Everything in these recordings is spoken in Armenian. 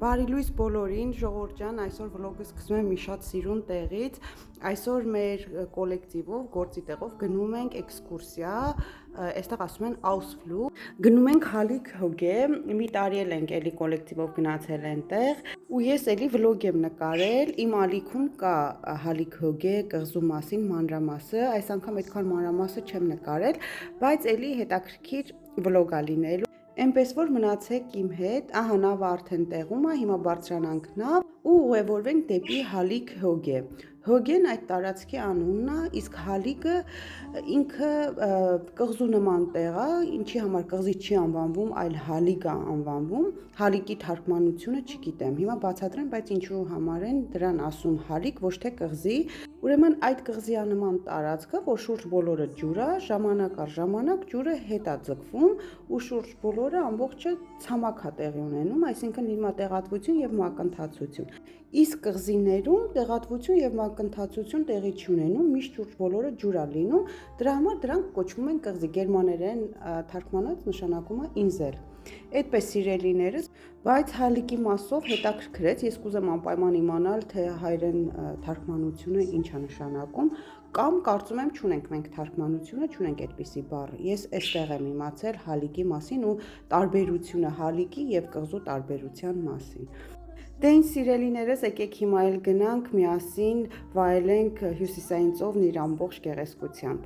Բարի լույս բոլորին, ժողովուրդ ջան, այսօր վլոգը սկսում եմ մի շատ սիրուն տեղից։ Այսօր մեր կոլեկտիվով, գործի տեղով գնում ենք էքսկուրսիա, այստեղ ասում են Ausflug։ Գնում ենք Հալիկ հոգե, մի տարի ենք էլի կոլեկտիվով գնացել այնտեղ, ու ես էլի վլոգ եմ նկարել, իմ ալիքում կա Հալիկ հոգե կղզու մասին մանրամասը, այս անգամ այդքան մանրամասը չեմ նկարել, բայց էլի հետաքրքիր վլոգ ա լինելու։ Այնպես որ մնացեք իմ հետ, ահա նավը արդեն տեղում է, հիմա բարձրանանք նավ ու ուղևորվենք դեպի Հալիկ հոգե։ Հոգեն այդ տարածքի անունն է, իսկ Հալիկը ինքը կղզու նման տեղ է, ինչի համար կղզի չի անվանվում, այլ Հալիկ է անվանվում։ Հալիկի թարգմանությունը չգիտեմ։ Հիմա բացատրեմ, բայց ինչու համար են դրան ասում Հալիկ, ոչ թե կղզի։ Ուրեմն այդ կղզիանման տարածքը, որ շուրջ բոլորը ջուր է, ժամանակ առ ժամանակ ջուրը հետ է ձգվում ու շուրջ բոլորը ամբողջը ցամաք է տեղի ունենում, այսինքն լինում է տեղատվություն եւ մակընթացություն։ Իսկ կղզիներում տեղատվություն եւ մակընթացություն տեղի չունենում, միշտ շուրջ բոլորը ջուր է լինում, դրա համար դրանք կոչվում են կղզի, գերմաներեն թարգմանած նշանակում է ինզել։ Այդպես սիրելիներս, բայց Հալիկի մասով հետաքրքրեց, ես կուզեմ անպայման իմանալ, թե հայերեն թարգմանությունը ինչ է նշանակում, կամ կարծում եմ չունենք մենք թարգմանությունը, չունենք այդպիսի բառ։ Ես այստեղ եմ իմացել Հալիկի մասին ու տարբերությունը Հալիկի եւ կղզու տարբերության մասին։ Դե ինչ սիրելիներս, եկեք հիմա էլ գնանք միասին վայելենք Հյուսիսային ծովն իր ամբողջ գեղեցկությամբ։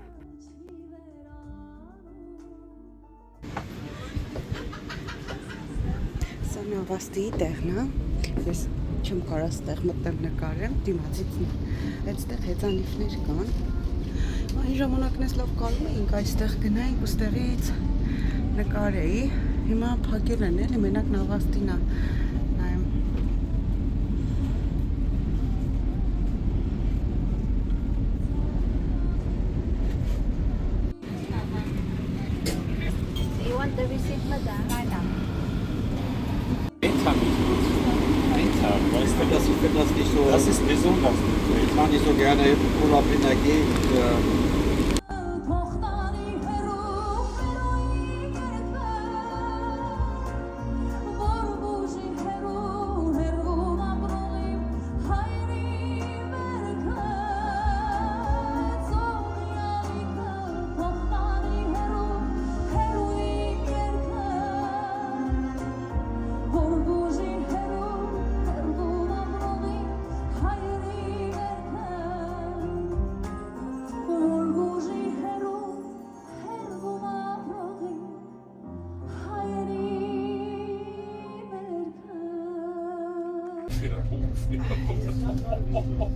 Սա նավաստիի տեղն է, ես չեմ կարող այստեղ մտնել նկարեմ, դիմացից այդտեղ հեծանիվներ կան։ Այն ժամանակն ես լավ կարում էինք այստեղ գնայինք ու ստեղից նկարեի, հիմա փակել են էլի, մենակ նավաստին է նայեմ։ You want the receipt, madam? Ich finde das nicht so. Das ist besonders. Ich mache nicht so gerne Urlaub in der Gegend.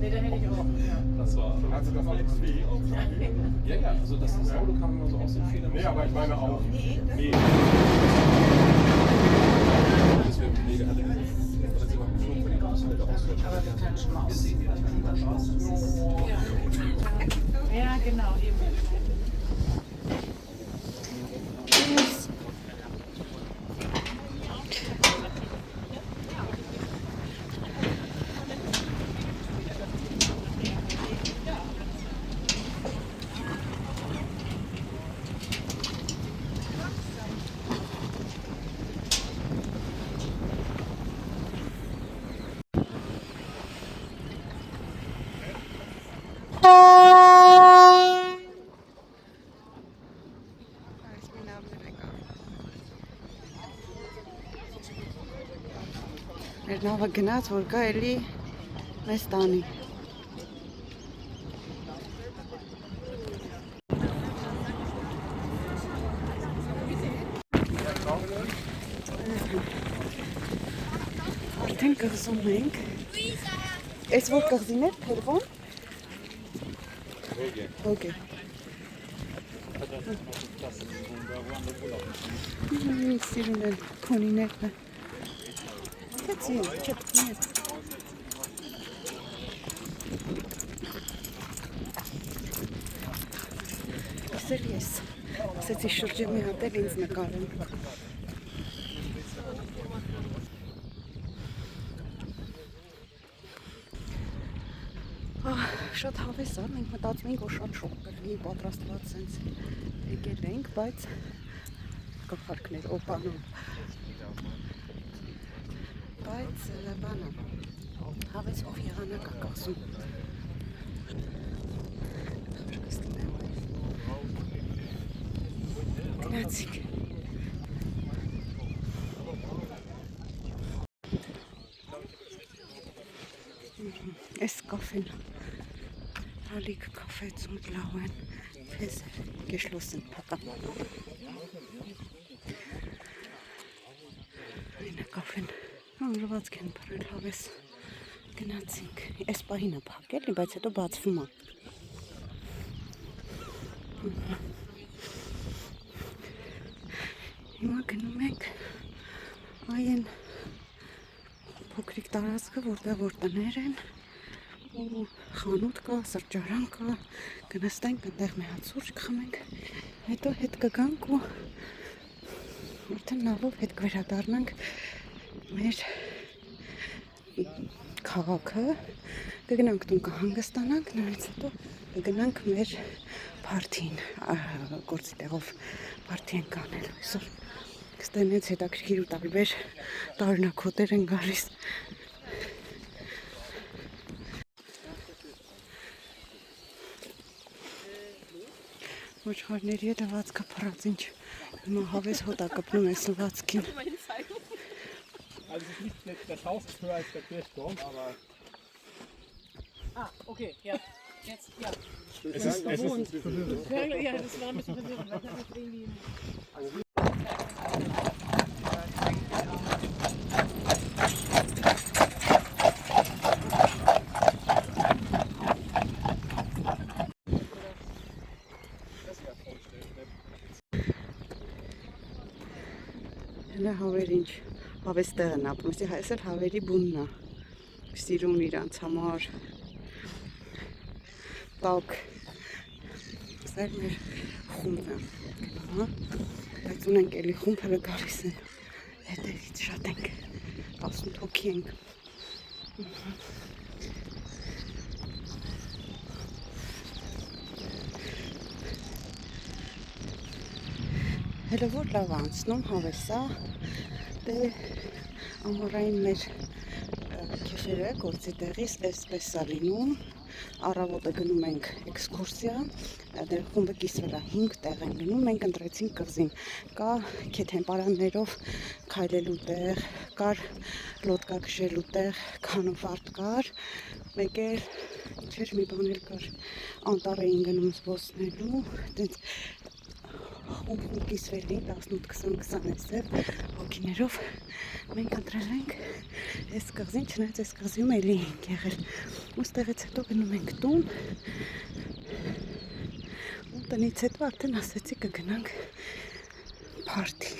Nee, den hätte ich auch. Das war. Also das war nichts wie. Ja, ja, also das Auto kann man so aus den Federn. Nee, aber ich meine auch. Nee. Das wäre mega. Oder sie machen geflogen, wenn die Ausfälle ausfällt. Aber wir können schon mal aussehen. Ja, genau, eben. Մեր նավը գնաց, որ գա էլի մեզ տանի։ Արդեն կղզում ենք։ Այս որ կղզին է, թերվոն։ Հոգե։ Սիրուն են քոնիներն է։ Нет. Սերես, ասեցի շրջը մի հատ էլ ինձ նկարում։ Շատ հավես է, մենք մտածում ենք, որ շատ շոկ կրվի պատրաստված սենց եկել ենք, բայց գլխարկներ օպանում։ բայց բանը հավես ով եղանակ է կասում։ Գնացիք։ Այս կաֆեն հալիք կաֆե zum Blauen ist geschlossen, Papa. Eine Kaffee. Լվացք են բռնել հավես գնացինք։ Այս պահին է փակել, բայց հետո բացվում է։ Հիմա գնում ենք այն փոքրիկ տարածքը, որտեղ տներ են ու խանութ կա, սրճարան կա, կնստենք, այնտեղ մի հատ սուրճ կխմենք, հետո հետ կգանք ու արդեն նավով հետ կվերադառնանք մեր քաղաքը, կգնանք տուն կհանգստանանք, նորից հետո կգնանք մեր փարթին, գործի տեղով փարթի ենք անել այսօր։ Կստենից հետաքրքիր ու տարբեր տարօրինակ են գալիս։ Ոչխարների հետ լվացքը փռած ինչ հիմա հավես հոտ է կպնում այս լվացքին։ Also es ist nicht, das Haus ist höher als der Kirchturm, aber... Ah, okay, ja. Jetzt, ja. Es ist ein bisschen verwirrend. Ja, das war ein bisschen verwirrend, weil das ist irgendwie... Հələ հավեր ինչ հավես տեղն ապրում, այս էլ հավերի բունն է, սիրուն իրանց համար, տակ, սա էլ մեր խումբն է, բայց ունենք էլի խումբ հələ գալիս են, հետևից շատ ենք, 18 հոգի ենք, հələ որ լավ անցնում հավեսա, դե ամորային մեր քեֆերը գործի տեղից այսպես է լինում, առավոտը գնում ենք էքսկուրսիա, դեր խումբը կիսվել է 5 տեղ են գնում, մենք ընտրեցինք կղզին, կա քեթեմպարաններով քայլելու տեղ, կար լոդկա քշելու տեղ, կանոֆարտ կար, մեկ էլ չէր մի բան էլ կար, անտառ էին գնում զբոսնելու, տենց խումբ կիսվել էին 18-20 հոգիներով մենք ընտրել ենք այս կղզին, չնայած այս կղզիում էլի ենք եղել ու ստեղից հետո գնում ենք տուն ու տնից հետո արդեն ասեցի կգնանք փարթի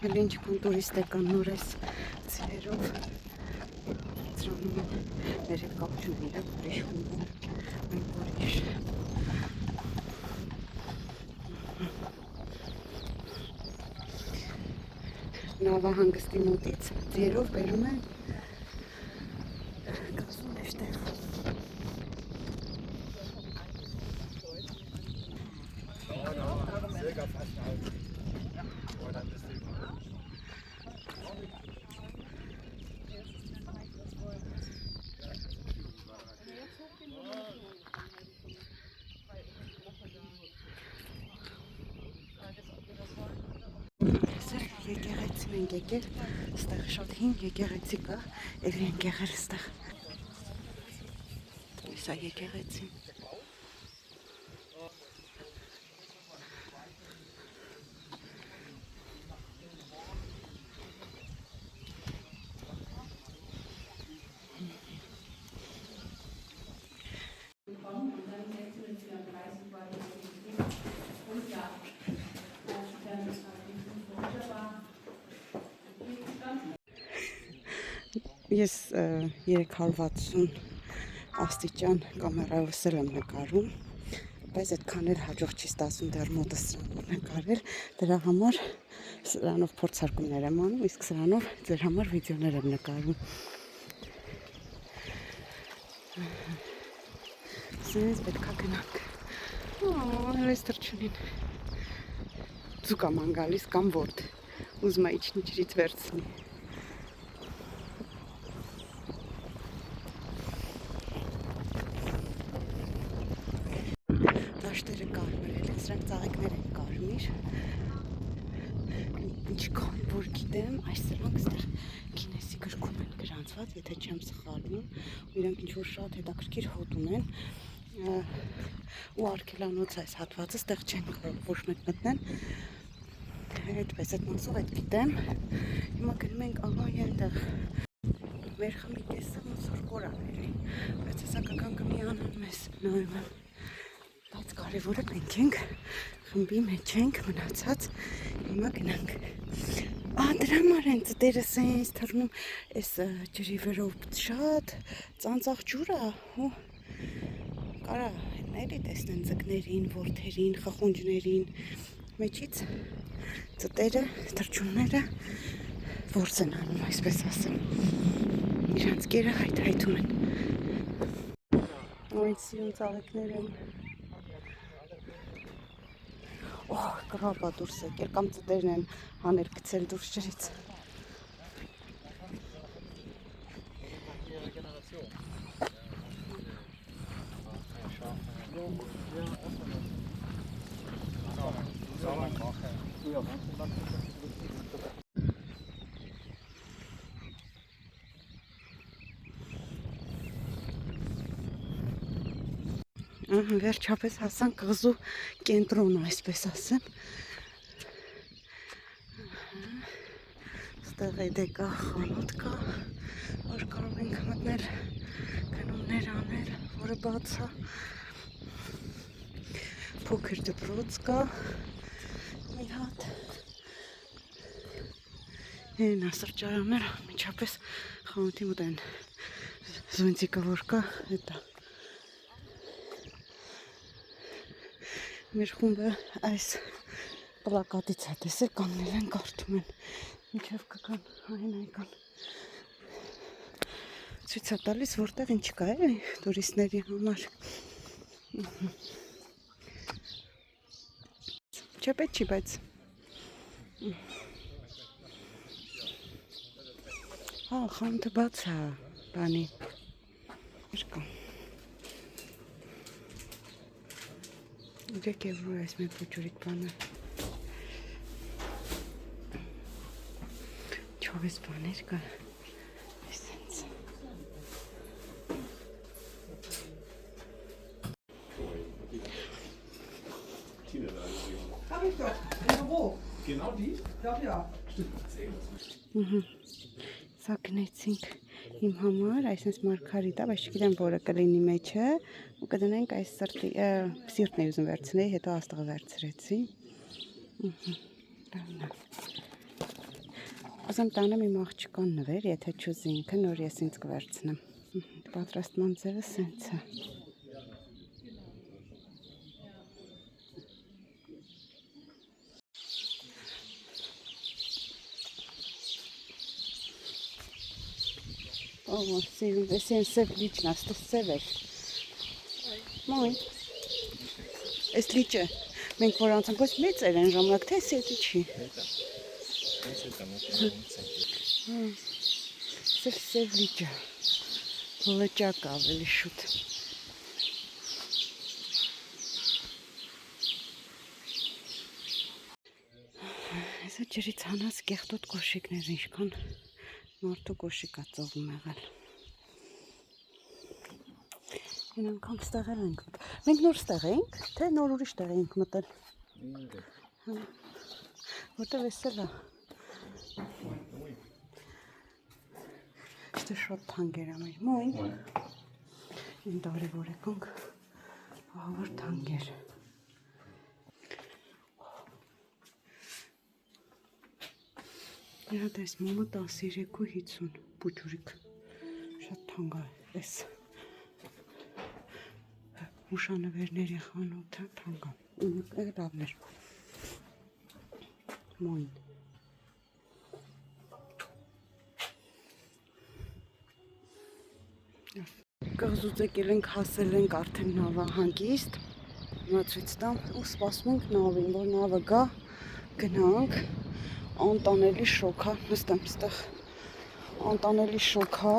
էլ ինչ կան տուրիստական նոր այս ծիրերով ծրանում մեր հետ կապություն են իրակ ուրիշ խումբում մենք ուրիշ նավահանգստի մոտից ձերով բերում են կղզու մեջտեղ եկեղեցին ենք եկել, ստեղ շատ հին եկեղեցի կա, էլի ենք եղել ստեղ։ Սա եկեղեցին։ Ես 360 աստիճան կամերայով եմ նկարում, բայց այդքան էլ հաջող չի ստացվում դեռ մոտս նկարել, դրա համար սրանով փորձարկումներ եմ անում, իսկ սրանով ձեր համար վիդեոներ եմ նկարում։ Սենց պետք է գնանք։ Հենց թրջունին։ Ձուկ եմ գալիս կամ ворդ։ ուզում է իջնի ջրից վերցնի։ Դաշտերը կարմիր են, սրանք ծաղիկներ են կարմիր։ Ինչքան որ գիտեմ, այս սրանք ստեղ Գինեսի գրքում են գրանցված, եթե չեմ սխալվում, ու իրանք ինչ-որ շատ հետաքրքիր հոտ ունեն, ու արգելանոց այս հատվածը ստեղ չեն կարող ոչ մեկ մտնել, այդպես այդ մասով այդ գիտեմ, հիմա գնում ենք ահա այնտեղ, մեր խմբի տեսը ոնց որ կորան էլի, բայց հեսա կական կմիանան մեզ նայում եմ, բայց կարևորը մենք ենք, խմբի մեջ ենք մնացած, հիմա գնանք։ Դրա համար են ծտերս են ինձ թռնում այս ջրի վրով շատ ծանծաղ ջուր է ու կարա էլի տեսնեն ձկներին, որդերին, խխունջներին մեջից ծտերը, թռչունները որս են անում, այսպես ասեմ, իրանց կերը հայթայթում են։ Այդ սիրուն ծաղիկներ են։ Կրապա դուրս եկել, կամ ծտերն են հանել գցել դուրս ջրից։ Վերջապես հասանք կղզու կենտրոնը, այսպես ասեմ։ Ստեղ դեկա խանութ կա, որ կարող ենք մտնել, գնումներ անել, որը բաց է։ Փոքր դպրոց կա, մի հատ։ Նա սրճարաններ, միջապես խանութի մոտ են զոնտիկը որ կա, հետա։ Մեր խումբը այս պլակատից է տեսել, կանգնել են, կարդում են, մինչև կգան, այն ցույց է տալիս, որտեղ ինչ կա, էլի, տուրիստների համար։ Չէ պետք չի, բայց խանութը բաց է, բանի։ Երկա։ 3 եվրո է այս մեկ փոճուրիկ բանը։ Չովես բաներ կա։ Այսենց։ Genau die? Ja. Սա գնեցինք իմ համար, այսպես մարգարիտ է, բայց չգիտեմ որը կլինի մեջը, ու կդնենք այս սիրտն է ուզում վերցնել, հետո աստղը վերցրեցի։ Ուզում տանեմ իմ աղջկան նվեր, եթե չուզի ինքը, նոր ես ինձ կվերցնեմ։ Պատրաստման ձևը սենց է։ Սիրում, ես են սև լիճն, աստեղ սև էր։ Մոյն։ Ես լիճը, մենք որ անցանք, ոս մեծ էր են ժամանակ, թե սետի չի։ Սև լիճը, լճակ ավելի շուտ։ Այսա ջրից հանած կեղտոտ կոշիկներ, ինչքան մարդու կոշիկ է ծովում եղել։ Են անգամ ստեղել ենք, մենք նոր ստեղ էինք, թե նոր ուրիշ տեղ էինք մտել։ Որտև էսել է։ Շտը շոտ թանգեր ամեր, մոյն։ Են դարևոր եկանք, ահավոր թանգեր։ Եհատ այս մոմը 13.50 պուջուրիկ, շատ թանկ է ես։ Հուշանվերների խանութը թանկ է, լավներ, մոյն։ Կղզուց եկել ենք, հասել ենք արդեն նավահանգիստ, հիմա ցույց տամ ու սպասում ենք նավին, որ նավը գա, գնանք, անտանելի շոկ է, նստեմ ստեղ, անտանելի շոկ է,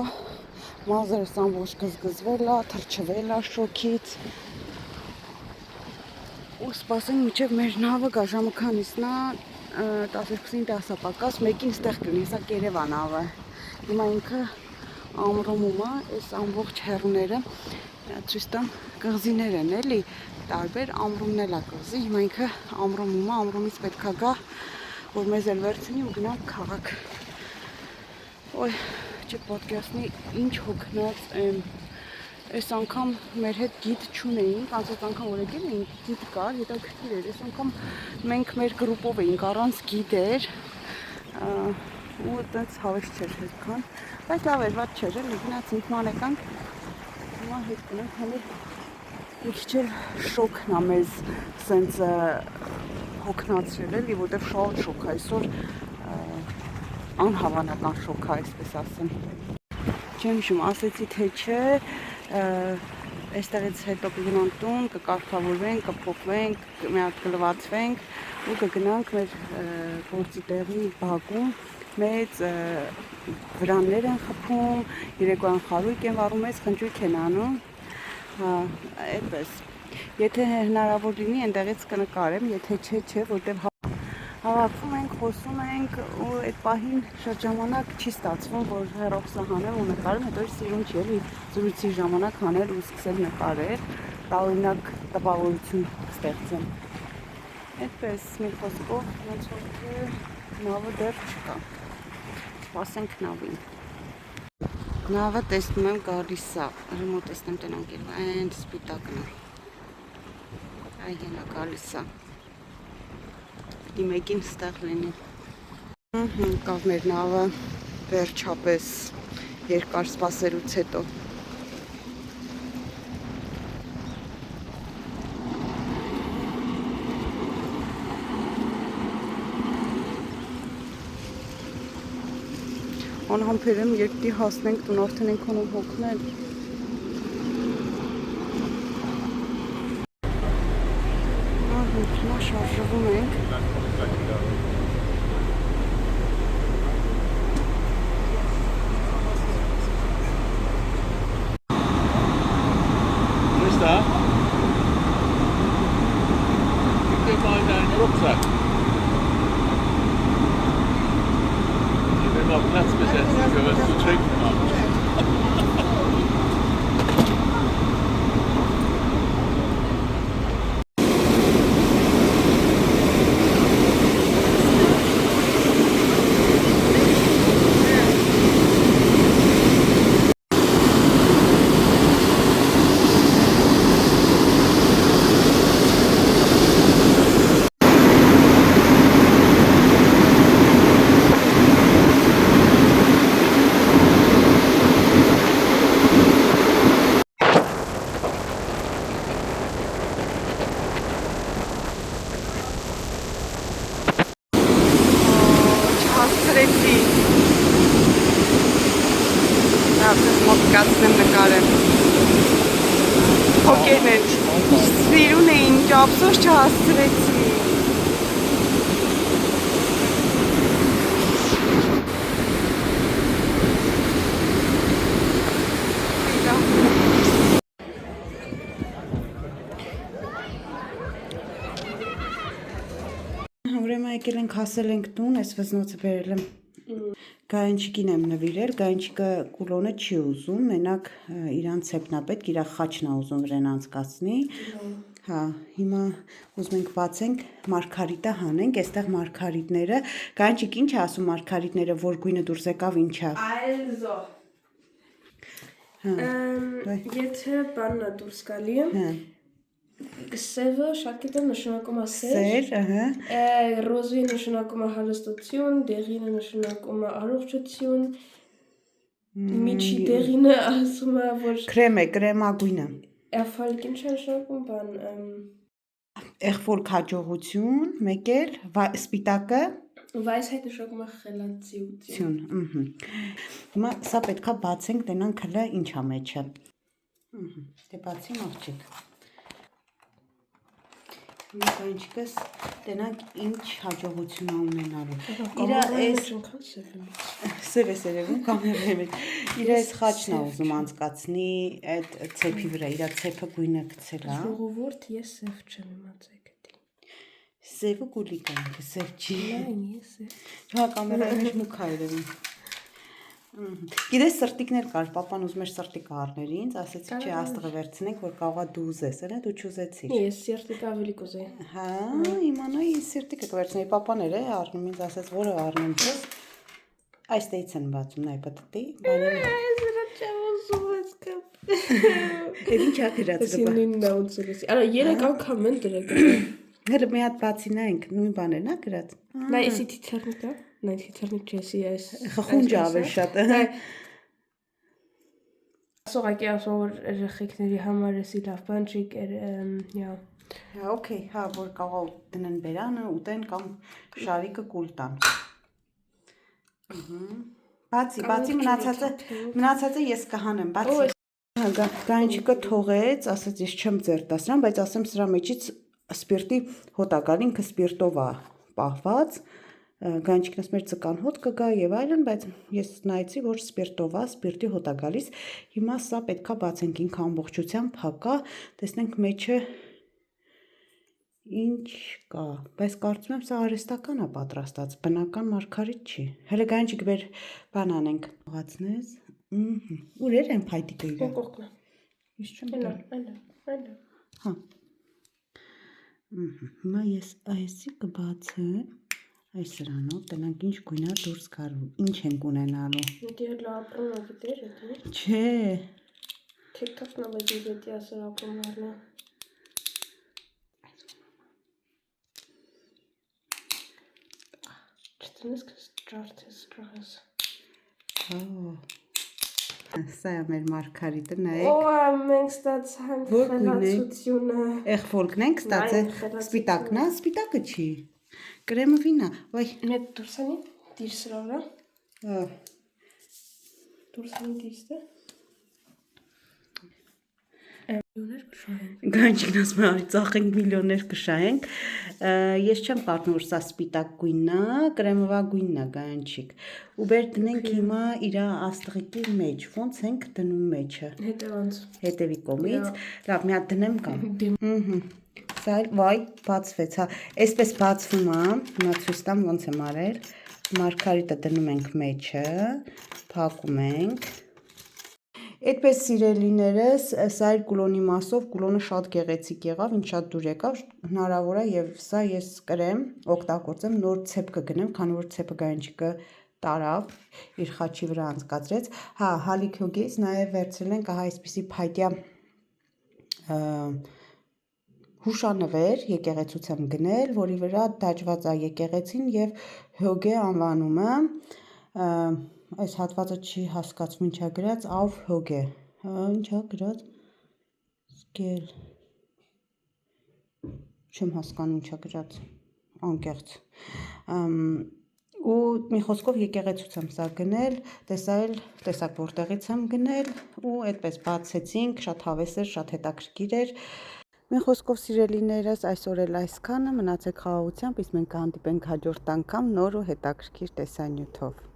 մազերս ամբողջ գզգզվել է, թրջվել է շոկից, ու սպասենք մինչև մեր նավը գա, ժամը քանիսն է, 12-ին 10 պակաս, մեկին ստեղ կլինի, սա Կերևա նավը, հիմա ինքը ամրոմում է, այս ամբողջ հեռուները ցույց տամ կղզիներ են էլի, տարբեր ամրումն էլ է կղզի, հիմա ինքը ամրոմում է, ամրոմից պետք է գա, որ մեզ էլ վերցնի ու գնանք քաղաք։ Ոյ, չպատկերացնի ինչ հոգնած եմ, այս անգամ մեր հետ գիդ չունեինք, անցած անգամ որ եկել էինք գիդ կար, հետաքրքիր էր, այս անգամ մենք մեր գրուպով էինք առանց գիդեր, ու այդպես հավես չէր հետքան, բայց լավ էր, ված չէր, էլի գնացինք ման եկանք, հիմա հետ գնանք, հəli մի քիչ էլ շոկն է մեզ սենց հոգնացրել էլի, որտեվ շատ շոկ է, այսօր անհավանական շոկ է, այսպես ասեմ։ Չեմ հիշում, ասեցի թե չէ, այստեղից հետո կգնանք տուն, կկարգավորվենք, կփոխվենք, մի հատ կլվացվենք ու կգնանք մեր գործի տեղի բակում, մեծ վրաններ են խփում, երեկոյան խարույկ են վառում, մեծ խնջույք են անում, այդպես։ Եթե հնարավոր լինի, այնտեղից կնկարեմ, եթե չէ, որտեղ հավաքվում ենք, խոսում ենք ու այդ պահին շրջժամանակ չի ստացվում, որ հեռախոսը հանեմ ու նկարեմ, հետո իր սիրուն չի էլի զրույցի ժամանակ հանել ու սկսել նկարել, տարօրինակ տպավորություն ստեղծեմ։ Այդպես մի խոսքով ոնց որ նավը դեռ չկա։ Սպասենք նավին։ Նավը տեսնում եմ գալիս է, ռեմոտ տեսնեմ տնանք էլ, այն սպիտակն է։ Այ հենա գալիս է։ Պիտի մեկին ստեղ լինի։ Կավ մեր նավը վերջապես երկար սպասելուց հետո։ Անհամբեր եմ, երբ պիտի հասնենք տուն, արդեն ենք հոնում հոգնել։ Հիմա շարժվում ենք։ Da. Gib dir mal deinen Rucksack. Hier will noch Platz besetzen für was zu trinken haben. Կացնեմ նկարեմ։ Հոգերն են, սիրուն էին, ափսոս չհասցրեցի։ Ուրեմն եկել ենք, հասել ենք տուն, այս վզնոցը բերել եմ Գայանչիկին եմ նվիրել, Գայանչիկը կուլոնը չի ուզում, մենակ իրան ցեպն է պետք, իր խաչն է ուզում վրան անցկացնի։ Հա, հիմա ուզում ենք բացենք, մարգարիտա հանենք, այստեղ մարգարիտները, Գայանչիկ ինչ է ասում մարգարիտները, որ գույնը դուրս եկավ ինչ է։ Also, եթե բանն է դուրս գալի, Սևը շակետը նշանակում է սեր, ռոզուի նշանակում է հարստություն, դեղինը նշանակում է առողջություն, միջի դեղինը ասում է, որ Կրեմ է, կրեմագույնը։ Էրֆոլք ինչ է նշանակում բան, Էրֆոլք հաջողություն, մեկ էլ սպիտակը Վայսհայտ նշանակում է խելացիություն։ Հիմա սա պետքա բացենք, տենանք հլը ինչ է մեջը։ Դե բացի աղջիկ։ Կանչիկս տենանք ինչ հաջողություն ունենալու։ Իր սև է սերևում կամերայի մեջ։ Իր այս խաչն է ուզում անցկացնի այդ ցեփի վրա, իր ցեփը գույնը գցել է։ Ժողովուրդ ես սև չեմ իմացել գտի։ Սևը գուլիկ է, սև չի։ Լայն ես սև։ Հա կամերայի մեջ մուք է երևում։ Գիտես սրտիկներ կար, պապան ուզում էր սրտիկ առներ ինձ, ասեցի չէ աստղը վերցնենք, որ կարողա դու ուզես, էլի դու չուզեցիր։ Ես սրտիկ ավելի կուզեի։ Հա, իմանայի սրտիկը կվերցնեի, պապան էր առնում ինձ, ասեց որը առնեմ ես։ Այստեղից են բացում, նայ պատտի, բանի։ Ես դրա չեմ ուզում ես կապ։ Եվ ինչ ա գրած Այսին նույնն է ուծելիս։ Արա 3 անգամ են դրել։ Հələ մի հատ բացի նայենք, նույն բաներն ա գրած։ Նա էսի թիթեռնիկ է։ Նա թիթեռնիկ չեսի այս։ Խխունջ ավելի շատ։ Սողակի ասում որ երեխեքների համար էսի լավ բան չի հա։ Հա, օքեյ, հա, որ կարող դնեն բերանը, ուտեն կամ շարիկը կուլ տան։ Բացի մնացածը ես կհանեմ, բացի։ Կանչիկը թողեց, ասաց ես չեմ ձեռ տա սրան, բայց ասեմ սրա մեջից սպիրտի հոտ ա գալ, ինքը սպիրտով ա պահված, Գանչիկն ասում էր ծկան հոտ կգա եւ այլն, բայց ես նայեցի, որ սպիրտով ա, սպիրտի հոտ ա գալիս, հիմա սա պետքա բացենք, ինքը ամբողջությամբ փակա, տեսնենք մեջը ինչ կա, բայց կարծում եմ սա արհեստական ա պատրաստած, բնական մարգարիտ չի, հələ Գանչիկ բեր բան անենք, ողացնես, ուրեր են փայտիկը իրը, կողքն ես չեմ այլ հա, հիմա ես այսի կբացեմ, այս սրանով, տնանք ինչ գույնա դուրս կարու, ինչ ենք ունենալու։ Դեր լապրում է գիտեր էդի։ Չէ։ TikTok-ն ա բայց դետի ասր ապրումներն է։ Չտնես կստրարթես կրաղես։ Սա է մեր մարգարիտը, նայեք։ Օ, մենք ստացանք խելացությունը։ Էխվոլկն ենք ստացել, սպիտակն է, սպիտակը չի։ Կրեմը վինա, վայ։ Մետ դուրսանի, դիր սրա վրա։ Դուրսանի դիրստը։ Միլիոներ կշահենք։ Գանչիկն ասում է արի ծախենք միլիոներ կշահենք։ Ես չեմ կարծում որ սա սպիտակ գույնն է, կրեմովա գույնն է Գանչիկ։ Ու բեր դնենք հիմա իր աստղիկի մեջ, ոնց ենք դնում մեջը։ Հետևանց։ Հետևի կողմից։ Լավ, մի հատ դնեմ կամ։ Սա վայ բացվեց, հա։ Այսպես բացվում է, հիմա ցույց տամ ոնց եմ արել։ Մարգարիտը դնում ենք մեջը, փակում ենք։ Այդպես սիրելիներս, սա էր կուլոնի մասով, կուլոնը շատ գեղեցիկ եղավ, ինչ շատ դուր եկավ, հնարավոր է եւ սա ես կրեմ, օգտագործեմ, նոր ցեպ կգնեմ, քանի որ ցեպը Գանչիկը տարավ, իր խաչի վրա անցկացրեց։ Հա, հալիք հոգից նաեւ վերցրել ենք ահա այսպիսի փայտյա հուշանվեր եկեղեցուց եմ գնել, որի վրա դաջված է եկեղեցին եւ հոգե անվանումը, այս հատվածը չի հասկացվում ինչա գրած, auf հոգե, ինչա գրած, սկել, չեմ հասկանում ինչա գրած, անկեղծ, ու մի խոսքով եկեղեցուց եմ սա գնել, տեսակ որտեղից եմ գնել, ու այդպես բացեցինք, շատ հավես էր, շատ հետաքրքիր էր, մի խոսքով սիրելիներս այսօր էլ այսքանը, մնացեք խաղաղությամբ, իսկ մենք կհանդիպենք հաջորդ անգամ նոր ու հետաքրքիր տեսանյութով։